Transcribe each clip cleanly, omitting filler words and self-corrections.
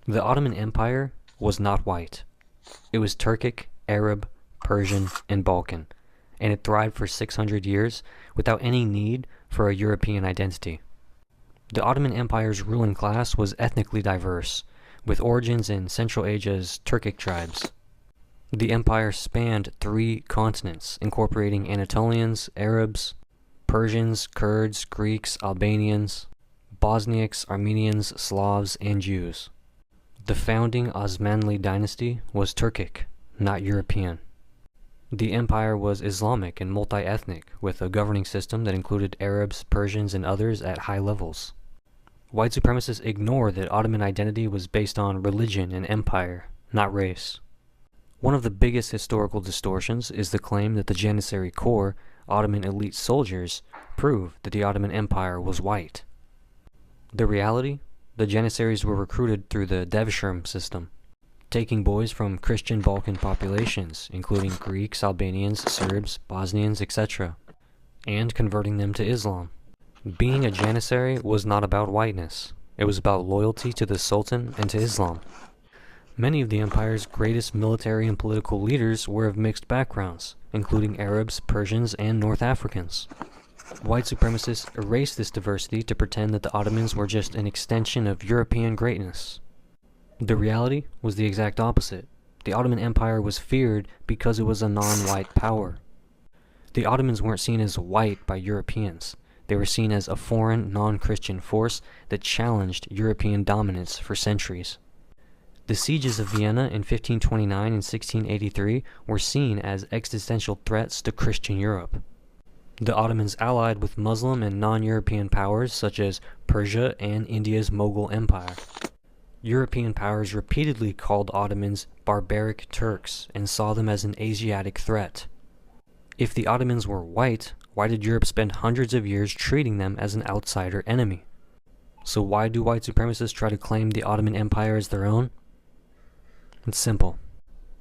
The Ottoman Empire was not white. It was Turkic, Arab, Persian, and Balkan, and it thrived for 600 years without any need for a European identity. The Ottoman Empire's ruling class was ethnically diverse, with origins in Central Asia's Turkic tribes. The empire spanned 3 continents, incorporating Anatolians, Arabs, Persians, Kurds, Greeks, Albanians, Bosniaks, Armenians, Slavs, and Jews. The founding Osmanli dynasty was Turkic, not European. The empire was Islamic and multi-ethnic, with a governing system that included Arabs, Persians, and others at high levels. White supremacists ignore that Ottoman identity was based on religion and empire, not race. One of the biggest historical distortions is the claim that the Janissary Corps, Ottoman elite soldiers, prove that the Ottoman Empire was white. The reality? The Janissaries were recruited through the Devshirme system, taking boys from Christian Balkan populations, including Greeks, Albanians, Serbs, Bosnians, etc., and converting them to Islam. Being a Janissary was not about whiteness. It was about loyalty to the Sultan and to Islam. Many of the empire's greatest military and political leaders were of mixed backgrounds, including Arabs, Persians, and North Africans. White supremacists erased this diversity to pretend that the Ottomans were just an extension of European greatness. The reality was the exact opposite. The Ottoman Empire was feared because it was a non-white power. The Ottomans weren't seen as white by Europeans. They were seen as a foreign, non-Christian force that challenged European dominance for centuries. The sieges of Vienna in 1529 and 1683 were seen as existential threats to Christian Europe. The Ottomans allied with Muslim and non-European powers such as Persia and India's Mughal Empire. European powers repeatedly called Ottomans barbaric Turks and saw them as an Asiatic threat. If the Ottomans were white, why did Europe spend hundreds of years treating them as an outsider enemy? So why do white supremacists try to claim the Ottoman Empire as their own? It's simple.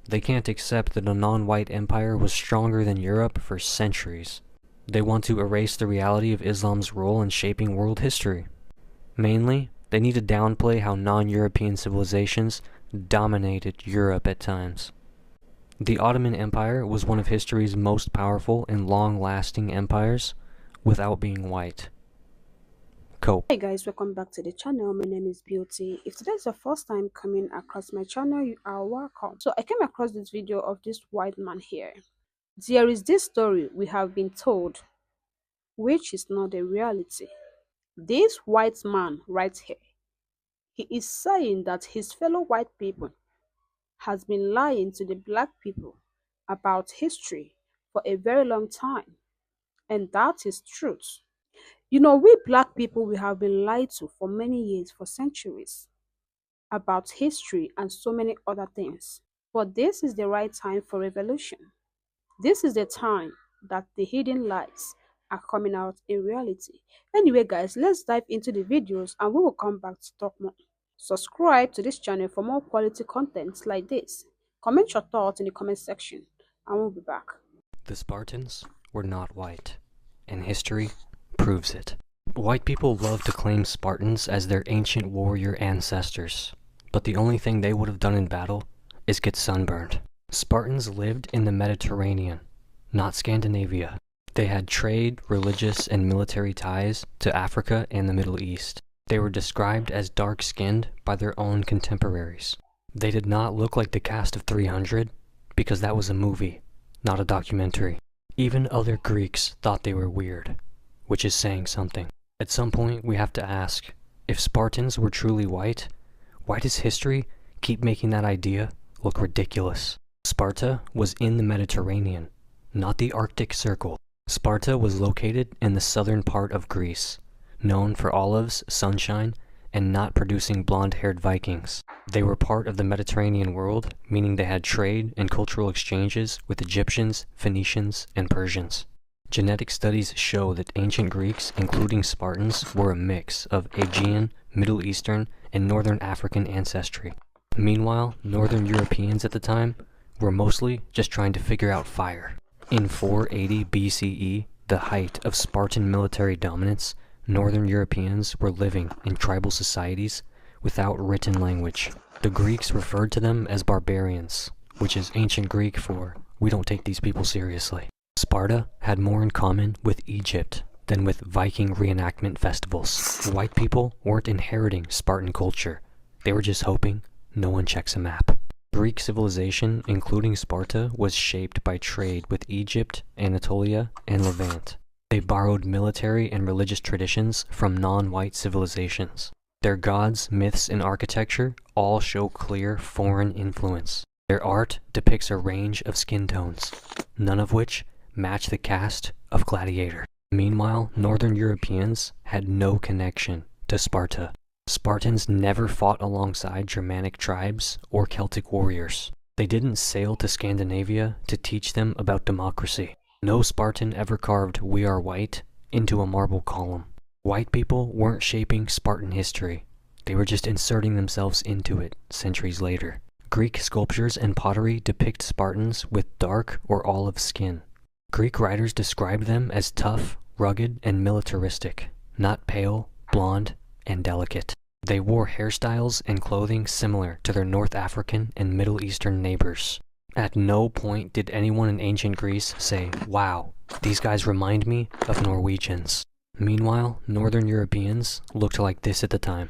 They can't accept that a non-white empire was stronger than Europe for centuries. They want to erase the reality of Islam's role in shaping world history. Mainly, they need to downplay how non-European civilizations dominated Europe at times. The Ottoman Empire was one of history's most powerful and long-lasting empires without being white. Cope. Hey guys, welcome back to the channel. My name is Beauty. If today is your first time coming across my channel, you are welcome. So I came across this video of this white man here. There is this story we have been told, which is not the reality. This white man right here, he is saying that his fellow white people has been lying to the black people about history for a very long time. And that is truth. You know, we black people, we have been lied to for many years, for centuries, about history and so many other things. But this is the right time for revolution. This is the time that the hidden lies are coming out in reality. Anyway, guys, let's dive into the videos and we will come back to talk more. Subscribe to this channel for more quality content like this. Comment your thoughts in the comment section and we'll be back. The Spartans were not white, and history proves it. White people love to claim Spartans as their ancient warrior ancestors, but the only thing they would have done in battle is get sunburned. Spartans lived in the Mediterranean, not Scandinavia. They had trade, religious, and military ties to Africa and the Middle East. They were described as dark-skinned by their own contemporaries. They did not look like the cast of 300 because that was a movie, not a documentary. Even other Greeks thought they were weird, which is saying something. At some point, we have to ask, if Spartans were truly white, why does history keep making that idea look ridiculous? Sparta was in the Mediterranean, not the Arctic Circle. Sparta was located in the southern part of Greece, known for olives, sunshine, and not producing blonde-haired Vikings. They were part of the Mediterranean world, meaning they had trade and cultural exchanges with Egyptians, Phoenicians, and Persians. Genetic studies show that ancient Greeks, including Spartans, were a mix of Aegean, Middle Eastern, and Northern African ancestry. Meanwhile, Northern Europeans at the time were mostly just trying to figure out fire. In 480 BCE, the height of Spartan military dominance, Northern Europeans were living in tribal societies without written language. The Greeks referred to them as barbarians, which is ancient Greek for "we don't take these people seriously." Sparta had more in common with Egypt than with Viking reenactment festivals. White people weren't inheriting Spartan culture. They were just hoping no one checks a map. Greek civilization, including Sparta, was shaped by trade with Egypt, Anatolia, and Levant. They borrowed military and religious traditions from non-white civilizations. Their gods, myths, and architecture all show clear foreign influence. Their art depicts a range of skin tones, none of which match the cast of Gladiator. Meanwhile, Northern Europeans had no connection to Sparta. Spartans never fought alongside Germanic tribes or Celtic warriors. They didn't sail to Scandinavia to teach them about democracy. No Spartan ever carved "We are white" into a marble column. White people weren't shaping Spartan history. They were just inserting themselves into it centuries later. Greek sculptures and pottery depict Spartans with dark or olive skin. Greek writers described them as tough, rugged, and militaristic, not pale, blonde, and delicate. They wore hairstyles and clothing similar to their North African and Middle Eastern neighbors. At no point did anyone in ancient Greece say, "Wow, these guys remind me of Norwegians." Meanwhile, Northern Europeans looked like this at the time.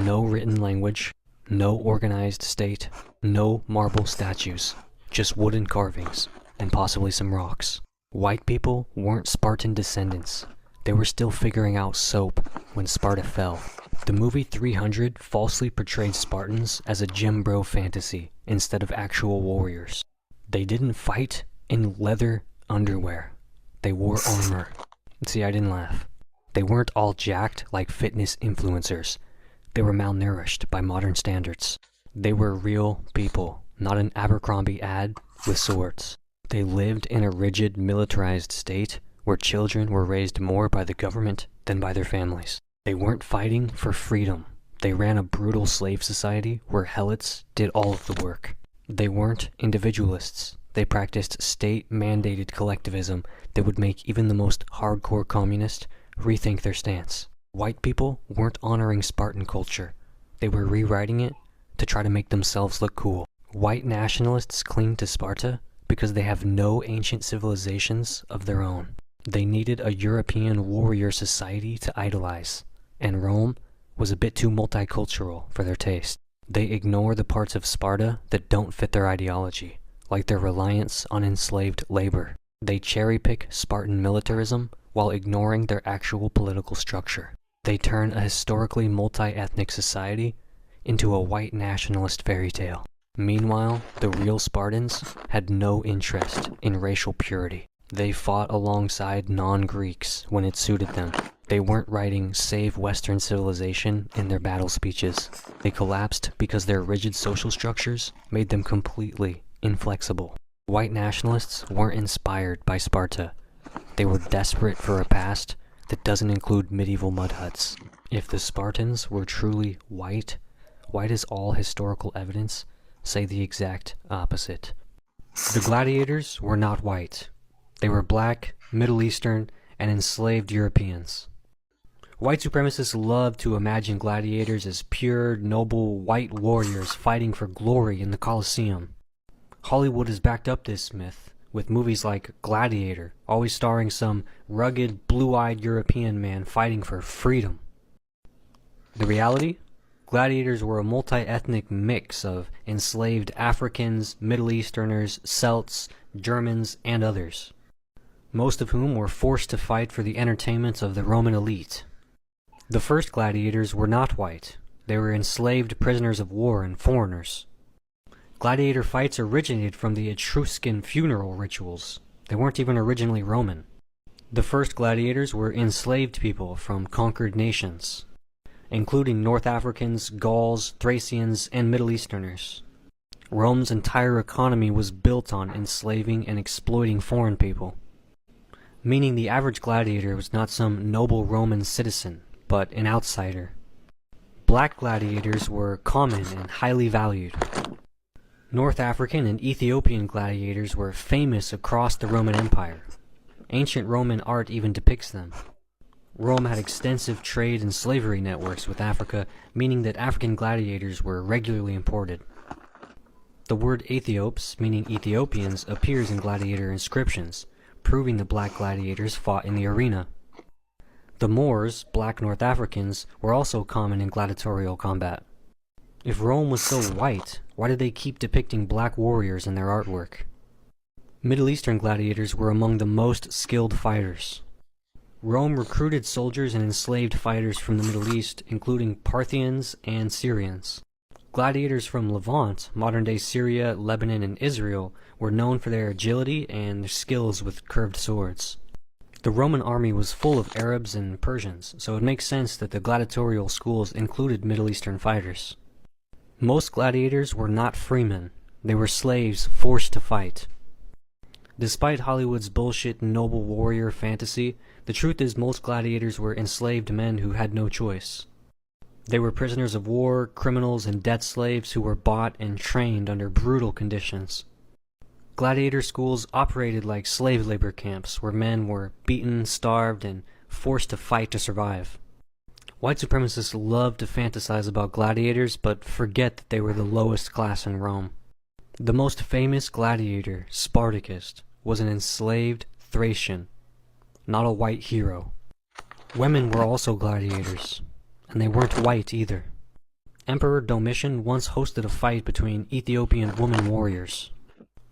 No written language, no organized state, no marble statues, just wooden carvings, and possibly some rocks. White people weren't Spartan descendants. They were still figuring out soap when Sparta fell. The movie 300 falsely portrayed Spartans as a gym bro fantasy instead of actual warriors. They didn't fight in leather underwear. They wore armor. See, I didn't laugh. They weren't all jacked like fitness influencers. They were malnourished by modern standards. They were real people, not an Abercrombie ad with swords. They lived in a rigid, militarized state where children were raised more by the government than by their families. They weren't fighting for freedom. They ran a brutal slave society where helots did all of the work. They weren't individualists. They practiced state-mandated collectivism that would make even the most hardcore communist rethink their stance. White people weren't honoring Spartan culture. They were rewriting it to try to make themselves look cool. White nationalists cling to Sparta because they have no ancient civilizations of their own. They needed a European warrior society to idolize, and Rome was a bit too multicultural for their taste. They ignore the parts of Sparta that don't fit their ideology, like their reliance on enslaved labor. They cherry-pick Spartan militarism while ignoring their actual political structure. They turn a historically multi-ethnic society into a white nationalist fairy tale. Meanwhile, the real Spartans had no interest in racial purity. They fought alongside non-Greeks when it suited them. They weren't writing "Save Western Civilization" in their battle speeches. They collapsed because their rigid social structures made them completely inflexible. White nationalists weren't inspired by Sparta. They were desperate for a past that doesn't include medieval mud huts. If the Spartans were truly white, why does all historical evidence say the exact opposite? The gladiators were not white. They were black, Middle Eastern, and enslaved Europeans. White supremacists love to imagine gladiators as pure, noble, white warriors fighting for glory in the Colosseum. Hollywood has backed up this myth with movies like Gladiator, always starring some rugged, blue-eyed European man fighting for freedom. The reality? Gladiators were a multi-ethnic mix of enslaved Africans, Middle Easterners, Celts, Germans, and others, most of whom were forced to fight for the entertainment of the Roman elite. The first gladiators were not white. They were enslaved prisoners of war and foreigners. Gladiator fights originated from the Etruscan funeral rituals. They weren't even originally Roman. The first gladiators were enslaved people from conquered nations, including North Africans, Gauls, Thracians, and Middle Easterners. Rome's entire economy was built on enslaving and exploiting foreign people, meaning the average gladiator was not some noble Roman citizen, but an outsider. Black gladiators were common and highly valued. North African and Ethiopian gladiators were famous across the Roman Empire. Ancient Roman art even depicts them. Rome had extensive trade and slavery networks with Africa, meaning that African gladiators were regularly imported. The word Aethiopes, meaning Ethiopians, appears in gladiator inscriptions, proving the black gladiators fought in the arena. The Moors, black North Africans, were also common in gladiatorial combat. If Rome was so white, why did they keep depicting black warriors in their artwork? Middle Eastern gladiators were among the most skilled fighters. Rome recruited soldiers and enslaved fighters from the Middle East, including Parthians and Syrians. Gladiators from Levant, modern-day Syria, Lebanon, and Israel, were known for their agility and their skills with curved swords. The Roman army was full of Arabs and Persians, so it makes sense that the gladiatorial schools included Middle Eastern fighters. Most gladiators were not freemen. They were slaves forced to fight. Despite Hollywood's bullshit noble warrior fantasy, the truth is most gladiators were enslaved men who had no choice. They were prisoners of war, criminals, and debt slaves who were bought and trained under brutal conditions. Gladiator schools operated like slave labor camps where men were beaten, starved, and forced to fight to survive. White supremacists love to fantasize about gladiators, but forget that they were the lowest class in Rome. The most famous gladiator, Spartacus, was an enslaved Thracian, not a white hero. Women were also gladiators, and they weren't white either. Emperor Domitian once hosted a fight between Ethiopian woman warriors.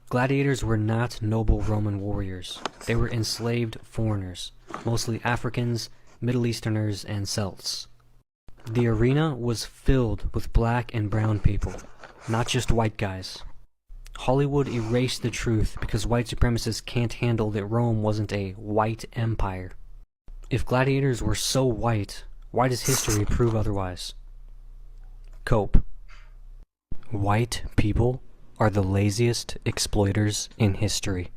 Gladiators were not noble Roman warriors. They were enslaved foreigners, mostly Africans, Middle Easterners, and Celts. The arena was filled with black and brown people, not just white guys. Hollywood erased the truth because white supremacists can't handle that Rome wasn't a white empire. If gladiators were so white, why does history prove otherwise? Cope. White people are the laziest exploiters in history,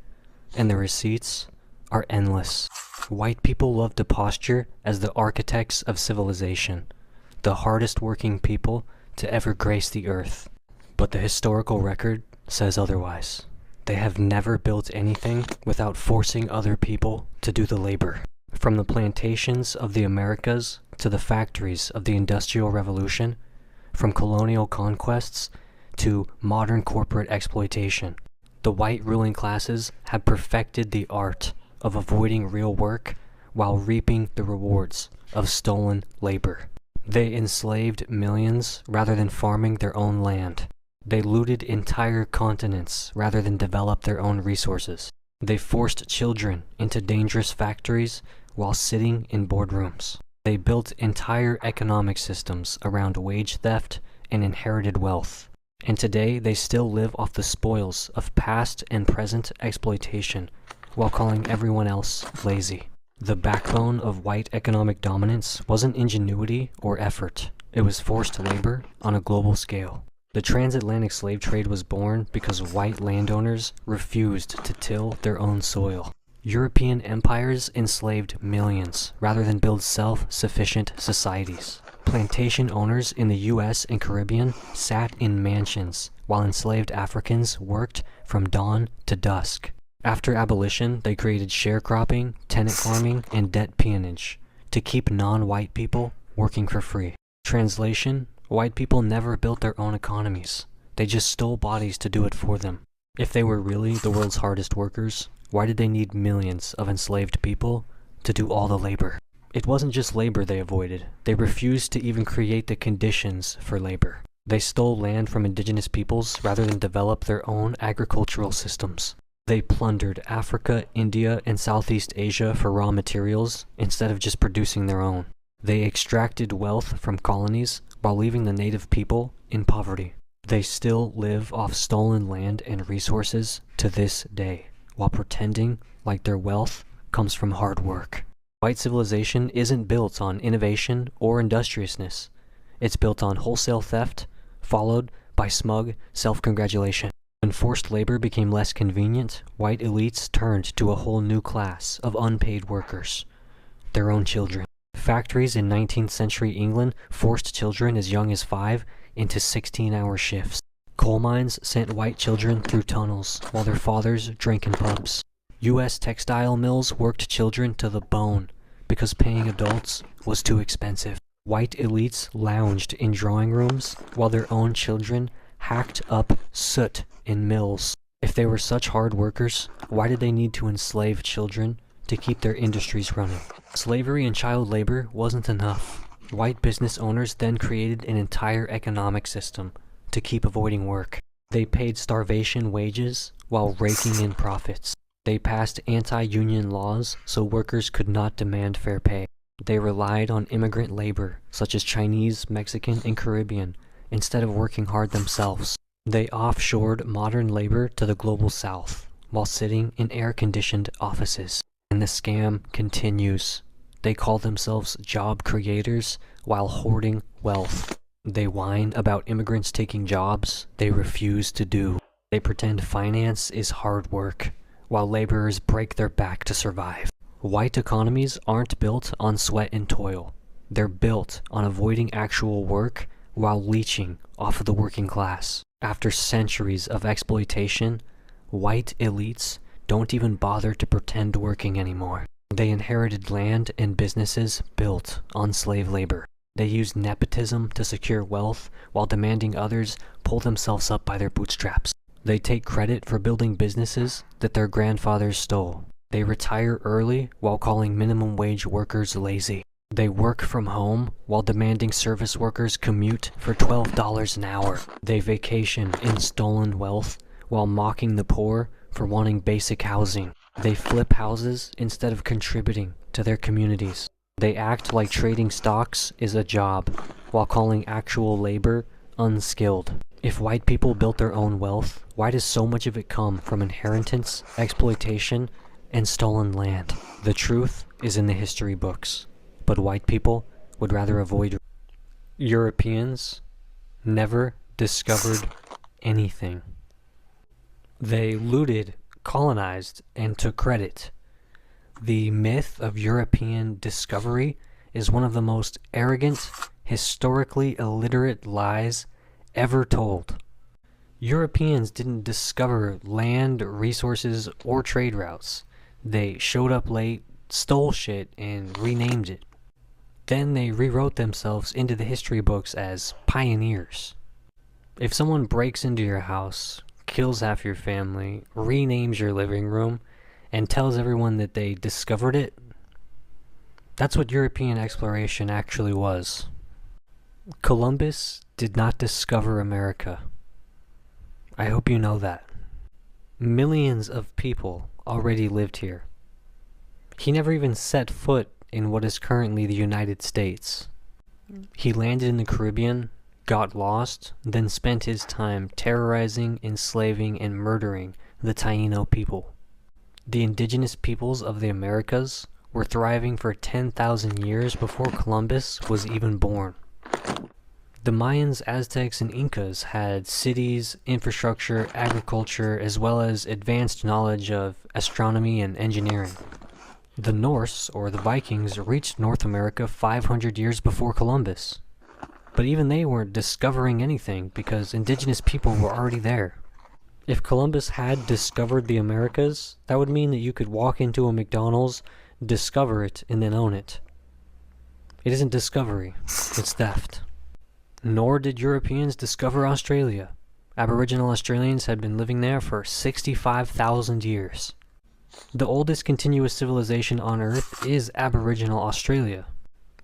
and the receipts are endless. White people love to posture as the architects of civilization, the hardest working people to ever grace the earth. But the historical record says otherwise. They have never built anything without forcing other people to do the labor. From the plantations of the Americas to the factories of the Industrial Revolution, from colonial conquests to modern corporate exploitation, the white ruling classes have perfected the art of avoiding real work while reaping the rewards of stolen labor. They enslaved millions rather than farming their own land. They looted entire continents rather than develop their own resources. They forced children into dangerous factories while sitting in boardrooms. They built entire economic systems around wage theft and inherited wealth. And today they still live off the spoils of past and present exploitation while calling everyone else lazy. The backbone of white economic dominance wasn't ingenuity or effort. It was forced labor on a global scale. The transatlantic slave trade was born because white landowners refused to till their own soil. European empires enslaved millions rather than build self-sufficient societies. Plantation owners in the US and Caribbean sat in mansions while enslaved Africans worked from dawn to dusk. After abolition, they created sharecropping, tenant farming, and debt peonage to keep non-white people working for free. Translation: white people never built their own economies. They just stole bodies to do it for them. If they were really the world's hardest workers, why did they need millions of enslaved people to do all the labor? It wasn't just labor they avoided. They refused to even create the conditions for labor. They stole land from indigenous peoples rather than develop their own agricultural systems. They plundered Africa, India, and Southeast Asia for raw materials instead of just producing their own. They extracted wealth from colonies while leaving the native people in poverty. They still live off stolen land and resources to this day, while pretending like their wealth comes from hard work. White civilization isn't built on innovation or industriousness. It's built on wholesale theft, followed by smug self-congratulation. When forced labor became less convenient, white elites turned to a whole new class of unpaid workers, their own children. Factories in 19th century England forced children as young as 5 into 16-hour shifts. Coal mines sent white children through tunnels while their fathers drank in pubs. U.S. textile mills worked children to the bone because paying adults was too expensive. White elites lounged in drawing rooms while their own children hacked up soot in mills. If they were such hard workers, why did they need to enslave children to keep their industries running? Slavery and child labor wasn't enough. White business owners then created an entire economic system to keep avoiding work. They paid starvation wages while raking in profits. They passed anti-union laws so workers could not demand fair pay. They relied on immigrant labor, such as Chinese, Mexican, and Caribbean, instead of working hard themselves. They offshored modern labor to the global south, while sitting in air-conditioned offices. And the scam continues. They call themselves job creators while hoarding wealth. They whine about immigrants taking jobs they refuse to do. They pretend finance is hard work, while laborers break their back to survive. White economies aren't built on sweat and toil. They're built on avoiding actual work while leeching off of the working class. After centuries of exploitation, white elites don't even bother to pretend working anymore. They inherited land and businesses built on slave labor. They use nepotism to secure wealth while demanding others pull themselves up by their bootstraps. They take credit for building businesses that their grandfathers stole. They retire early while calling minimum wage workers lazy. They work from home while demanding service workers commute for $12 an hour. They vacation in stolen wealth while mocking the poor for wanting basic housing. They flip houses instead of contributing to their communities. They act like trading stocks is a job while calling actual labor unskilled. If white people built their own wealth, why does so much of it come from inheritance, exploitation, and stolen land? The truth is in the history books, but white people would rather avoid. Europeans never discovered anything. They looted, colonized, and took credit. The myth of European discovery is one of the most arrogant, historically illiterate lies ever told. Europeans didn't discover land, resources, or trade routes. They showed up late, stole shit, and renamed it. Then they rewrote themselves into the history books as pioneers. If someone breaks into your house, kills half your family, renames your living room, and tells everyone that they discovered it, that's what European exploration actually was. Columbus did not discover America. I hope you know that. Millions of people already lived here. He never even set foot in what is currently the United States. He landed in the Caribbean, got lost, then spent his time terrorizing, enslaving, and murdering the Taino people. The indigenous peoples of the Americas were thriving for 10,000 years before Columbus was even born. The Mayans, Aztecs, and Incas had cities, infrastructure, agriculture, as well as advanced knowledge of astronomy and engineering. The Norse, or the Vikings, reached North America 500 years before Columbus. But even they weren't discovering anything because indigenous people were already there. If Columbus had discovered the Americas, that would mean that you could walk into a McDonald's, discover it, and then own it. It isn't discovery, it's theft. Nor did Europeans discover Australia. Aboriginal Australians had been living there for 65,000 years. The oldest continuous civilization on Earth is Aboriginal Australia,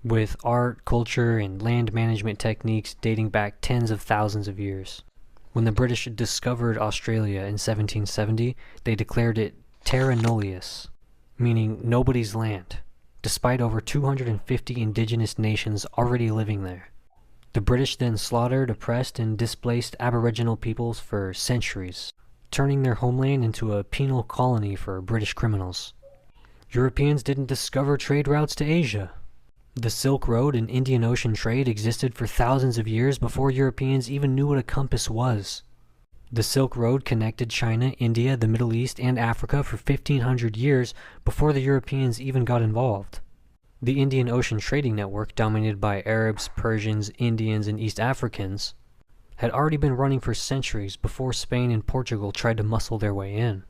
with art, culture, and land management techniques dating back tens of thousands of years. When the British discovered Australia in 1770, they declared it terra nullius, meaning nobody's land, despite over 250 indigenous nations already living there. The British then slaughtered, oppressed, and displaced Aboriginal peoples for centuries, turning their homeland into a penal colony for British criminals. Europeans didn't discover trade routes to Asia. The Silk Road and Indian Ocean trade existed for thousands of years before Europeans even knew what a compass was. The Silk Road connected China, India, the Middle East, and Africa for 1,500 years before the Europeans even got involved. The Indian Ocean trading network, dominated by Arabs, Persians, Indians, and East Africans, had already been running for centuries before Spain and Portugal tried to muscle their way in.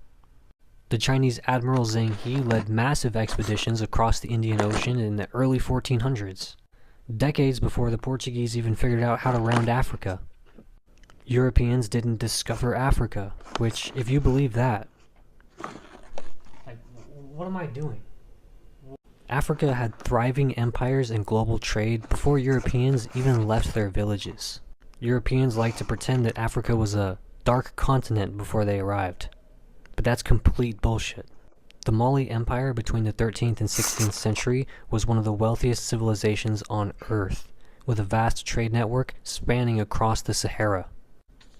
The Chinese Admiral Zheng He led massive expeditions across the Indian Ocean in the early 1400s, decades before the Portuguese even figured out how to round Africa. Europeans didn't discover Africa, which, if you believe that, what am I doing? Africa had thriving empires and global trade before Europeans even left their villages. Europeans like to pretend that Africa was a dark continent before they arrived, but that's complete bullshit. The Mali Empire between the 13th and 16th century was one of the wealthiest civilizations on Earth, with a vast trade network spanning across the Sahara.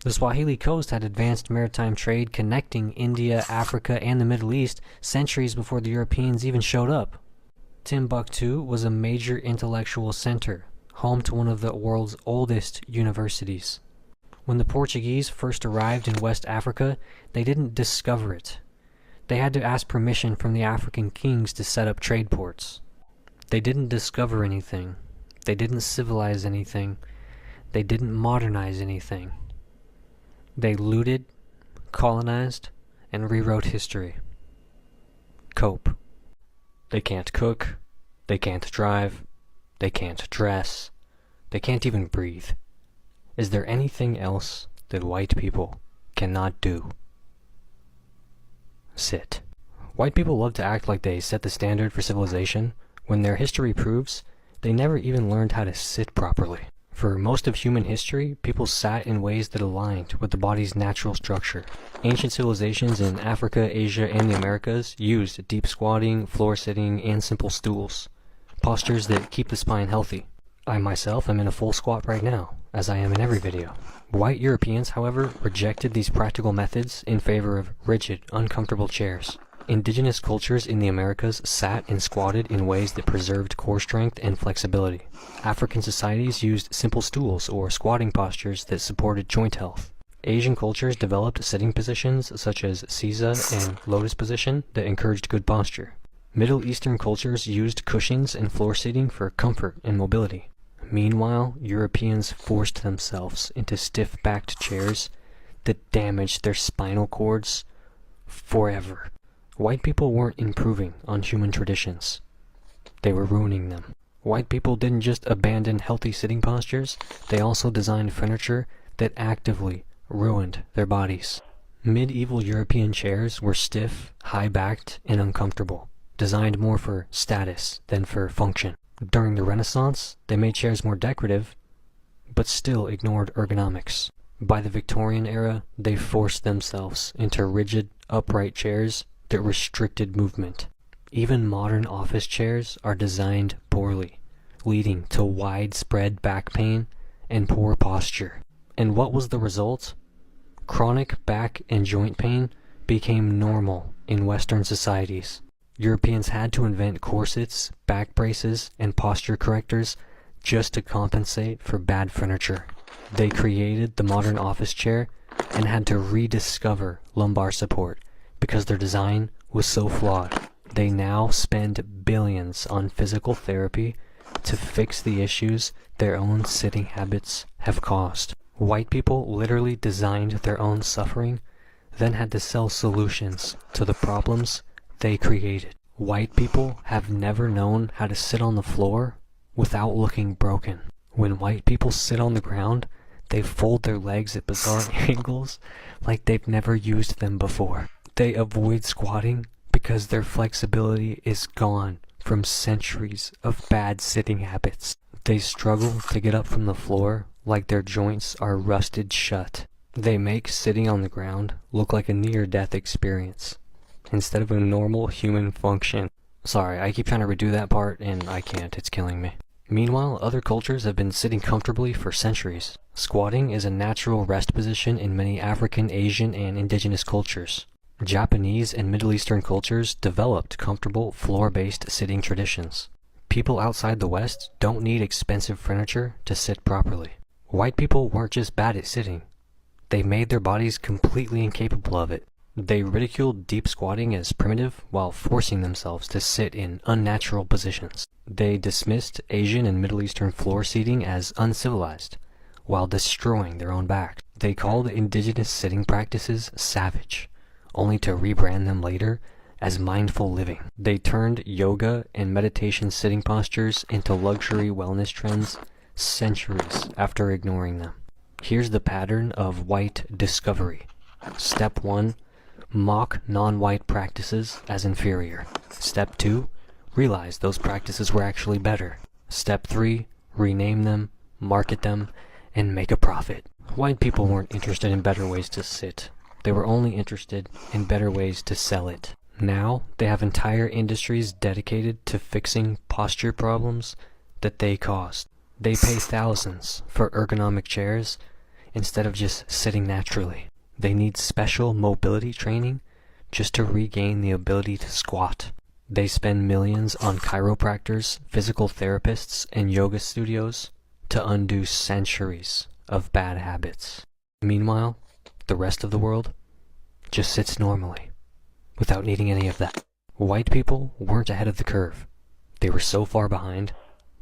The Swahili coast had advanced maritime trade connecting India, Africa, and the Middle East centuries before the Europeans even showed up. Timbuktu was a major intellectual center, home to one of the world's oldest universities. When the Portuguese first arrived in West Africa, they didn't discover it. They had to ask permission from the African kings to set up trade ports. They didn't discover anything. They didn't civilize anything. They didn't modernize anything. They looted, colonized, and rewrote history. Cope. They can't cook. They can't drive. They can't dress. They can't even breathe. Is there anything else that white people cannot do? Sit. White people love to act like they set the standard for civilization, when their history proves they never even learned how to sit properly. For most of human history, people sat in ways that aligned with the body's natural structure. Ancient civilizations in Africa, Asia, and the Americas used deep squatting, floor sitting, and simple stools, postures that keep the spine healthy. I myself am in a full squat right now, as I am in every video. White Europeans, however, rejected these practical methods in favor of rigid, uncomfortable chairs. Indigenous cultures in the Americas sat and squatted in ways that preserved core strength and flexibility. African societies used simple stools or squatting postures that supported joint health. Asian cultures developed sitting positions such as Seiza and lotus position that encouraged good posture. Middle Eastern cultures used cushions and floor seating for comfort and mobility. Meanwhile, Europeans forced themselves into stiff-backed chairs that damaged their spinal cords forever. White people weren't improving on human traditions. They were ruining them. White people didn't just abandon healthy sitting postures, they also designed furniture that actively ruined their bodies. Medieval European chairs were stiff, high-backed, and uncomfortable, designed more for status than for function. During the Renaissance, they made chairs more decorative, but still ignored ergonomics. By the Victorian era, they forced themselves into rigid, upright chairs that restricted movement. Even modern office chairs are designed poorly, leading to widespread back pain and poor posture. And what was the result? Chronic back and joint pain became normal in Western societies. Europeans had to invent corsets, back braces, and posture correctors just to compensate for bad furniture. They created the modern office chair and had to rediscover lumbar support because their design was so flawed. They now spend billions on physical therapy to fix the issues their own sitting habits have caused. White people literally designed their own suffering, then had to sell solutions to the problems they created. White people have never known how to sit on the floor without looking broken. When white people sit on the ground, they fold their legs at bizarre angles like they've never used them before. They avoid squatting because their flexibility is gone from centuries of bad sitting habits. They struggle to get up from the floor like their joints are rusted shut. They make sitting on the ground look like a near-death experience instead of a normal human function. Sorry, I keep trying to redo that part and I can't, it's killing me. Meanwhile, other cultures have been sitting comfortably for centuries. Squatting is a natural rest position in many African, Asian, and indigenous cultures. Japanese and Middle Eastern cultures developed comfortable floor-based sitting traditions. People outside the West don't need expensive furniture to sit properly. White people weren't just bad at sitting. They made their bodies completely incapable of it. They ridiculed deep squatting as primitive while forcing themselves to sit in unnatural positions. They dismissed Asian and Middle Eastern floor seating as uncivilized, while destroying their own backs. They called indigenous sitting practices savage, only to rebrand them later as mindful living. They turned yoga and meditation sitting postures into luxury wellness trends centuries after ignoring them. Here's the pattern of white discovery. Step 1. Mock non-white practices as inferior. Step 2. Realize those practices were actually better. Step 3. Rename them, market them, and make a profit. White people weren't interested in better ways to sit. They were only interested in better ways to sell it. Now, they have entire industries dedicated to fixing posture problems that they caused. They pay thousands for ergonomic chairs instead of just sitting naturally. They need special mobility training just to regain the ability to squat. They spend millions on chiropractors, physical therapists, and yoga studios to undo centuries of bad habits. Meanwhile, the rest of the world just sits normally, without needing any of that. White people weren't ahead of the curve. They were so far behind,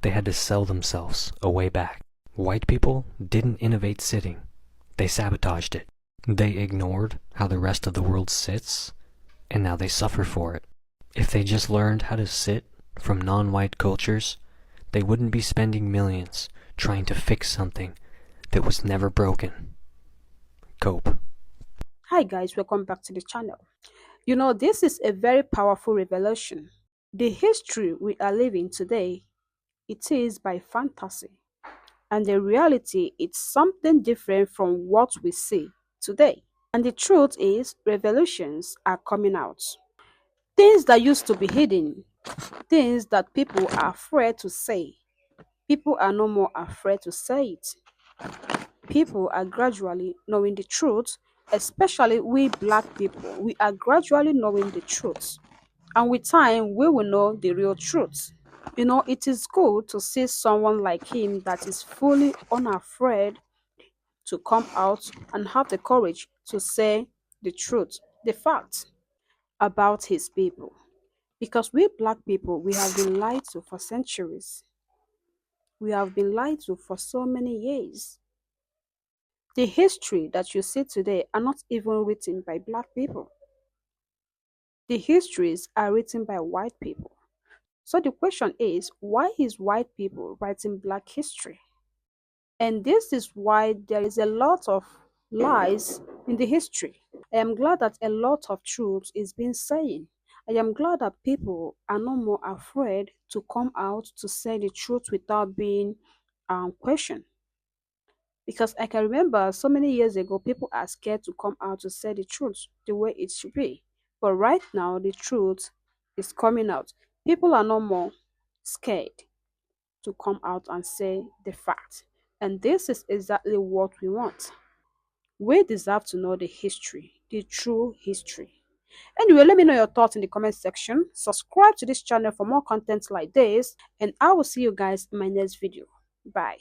they had to sell themselves a way back. White people didn't innovate sitting. They sabotaged it. They ignored how the rest of the world sits, and now they suffer for it. If they just learned how to sit from non-white cultures, they wouldn't be spending millions trying to fix something that was never broken. Cope. Hi guys, welcome back to the channel. This is a very powerful revelation. The history we are living today, it is by fantasy. And the reality, it's something different from what we see today. And the truth is, revolutions are coming out. Things that used to be hidden, things that people are afraid to say. People are no more afraid to say it. People are gradually knowing the truth, especially we black people. We are gradually knowing the truth. And with time, we will know the real truth. It is good to see someone like him that is fully unafraid to come out and have the courage to say the truth, the fact about his people. Because we black people, we have been lied to for centuries. We have been lied to for so many years. The history that you see today are not even written by black people. The histories are written by white people. So the question is, why is white people writing black history? And this is why there is a lot of lies in the history. I am glad that a lot of truth is being said. I am glad that people are no more afraid to come out to say the truth without being questioned. Because I can remember so many years ago, people are scared to come out to say the truth the way it should be. But right now, the truth is coming out. People are no more scared to come out and say the fact. And this is exactly what we want. We deserve to know the history, the true history. Anyway, let me know your thoughts in the comment section. Subscribe to this channel for more content like this, and I will see you guys in my next video. Bye.